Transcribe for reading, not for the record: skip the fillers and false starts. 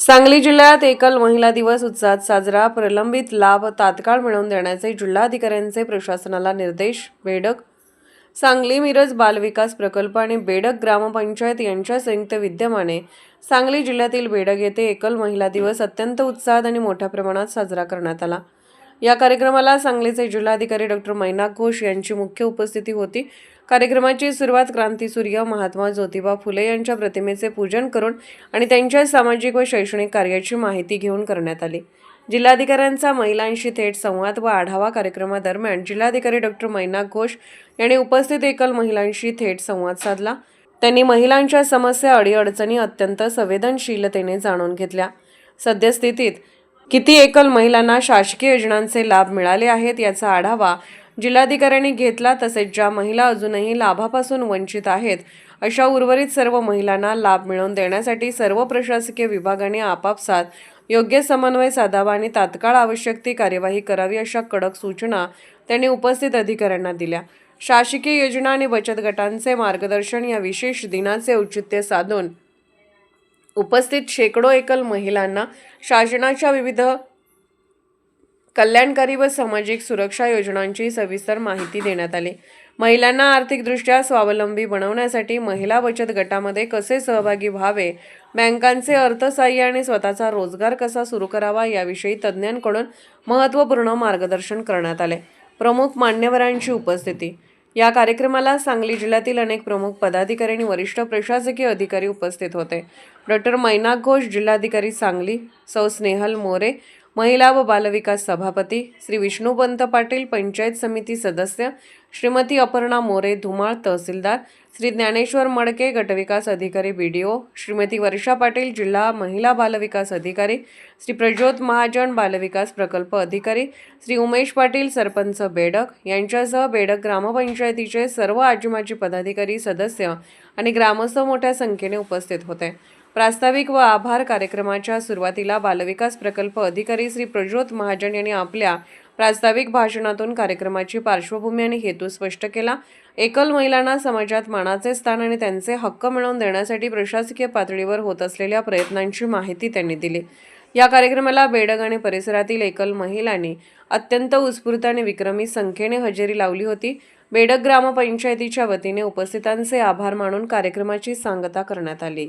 सांगली जिल्ह्यात एकल महिला दिवस उत्साहात साजरा. प्रलंबित लाभ तात्काळ मिळवून देण्याचे जिल्हाधिकाऱ्यांचे प्रशासनाला निर्देश. बेडग सांगली मिरज बालविकास प्रकल्प आणि बेडग ग्रामपंचायत यांच्या संयुक्त विद्यमाने सांगली जिल्ह्यातील बेडग येथे एकल महिला दिवस अत्यंत उत्साहात आणि मोठ्या प्रमाणात साजरा करण्यात आला. या कार्यक्रमाला सांगलीचे जिल्हाधिकारी डॉ. मैनाक घोष यांची मुख्य उपस्थिती होती. कार्यक्रमाची सुरुवात क्रांतीसूर्य महात्मा ज्योतिबा फुले यांच्या प्रतिमेचे पूजन करून आणि त्यांच्या सामाजिक व शैक्षणिक कार्याची माहिती घेऊन करण्यात आली. जिल्हाधिकाऱ्यांचा महिलांशी थेट संवाद व आढावा कार्यक्रमादरम्यान जिल्हाधिकारी डॉ. मैनाक घोष यांनी उपस्थित एकल महिलांशी थेट संवाद साधला. त्यांनी महिलांच्या समस्या अडीअडचणी अत्यंत संवेदनशीलतेने जाणून घेतल्या. सद्यस्थितीत किती एकल महिलांना शासकीय योजनांचे लाभ मिळाले आहेत याचा आढावा जिल्हाधिकाऱ्यांनी घेतला. तसेच ज्या महिला अजूनही लाभापासून वंचित आहेत अशा उर्वरित सर्व महिलांना लाभ मिळवून देण्यासाठी सर्व प्रशासकीय विभागांनी आपापसात योग्य समन्वय साधावा आणि तात्काळ आवश्यक ती कार्यवाही करावी अशा कडक सूचना त्यांनी उपस्थित अधिकाऱ्यांना दिल्या. शासकीय योजना आणि बचत गटांचे मार्गदर्शन या विशेष दिनाचे औचित्य साधून उपस्थित शेकडो एकल महिलांना शासनाच्या विविध कल्याणकारी व सामाजिक सुरक्षा योजनांची सविस्तर माहिती देण्यात आली. महिलांना आर्थिकदृष्ट्या स्वावलंबी बनवण्यासाठी महिला बचत गटामध्ये कसे सहभागी व्हावे, बँकांचे अर्थसहाय्य आणि स्वतःचा रोजगार कसा सुरू करावा याविषयी तज्ज्ञांकडून महत्त्वपूर्ण मार्गदर्शन करण्यात आले. प्रमुख मान्यवरांची उपस्थिती. या कार्यक्रमाला सांगली जिल्ह्यातील अनेक प्रमुख पदाधिकारी आणि वरिष्ठ प्रशासकीय अधिकारी उपस्थित होते. डॉ. मैनाक घोष जिल्हाधिकारी सांगली, सौ स्नेहल मोरे महिला व बालविकास सभापती, श्री विष्णुपंत पाटील पंचायत समिती सदस्य, श्रीमती अपर्णा मोरे धुमाळ तहसीलदार, श्री ज्ञानेश्वर मडके गटविकास अधिकारी BDO, श्रीमती वर्षा पाटील जिल्हा महिला बालविकास अधिकारी, श्री प्रज्योत महाजन बालविकास प्रकल्प अधिकारी, श्री उमेश पाटील सरपंच बेडग यांच्यासह बेडग ग्रामपंचायतीचे सर्व आजी पदाधिकारी सदस्य आणि ग्रामस्थ मोठ्या संख्येने उपस्थित होते. प्रास्ताविक व आभार कार्यक्रमाच्या सुरुवातीला बालविकास प्रकल्प अधिकारी श्री प्रज्योत महाजन यांनी आपल्या प्रास्ताविक भाषणातून कार्यक्रमाची पार्श्वभूमी आणि हेतू स्पष्ट केला. एकल महिलांना समाजात मानाचे स्थान आणि त्यांचे हक्क मिळवून देण्यासाठी प्रशासकीय पातळीवर होत असलेल्या प्रयत्नांची माहिती त्यांनी दिली. या कार्यक्रमाला बेडग आणि परिसरातील एकल महिलांनी अत्यंत उत्स्फूर्त आणि विक्रमी संख्येने हजेरी लावली होती. बेडग ग्रामपंचायतीच्या वतीने उपस्थितांचे आभार मानून कार्यक्रमाची सांगता करण्यात आली.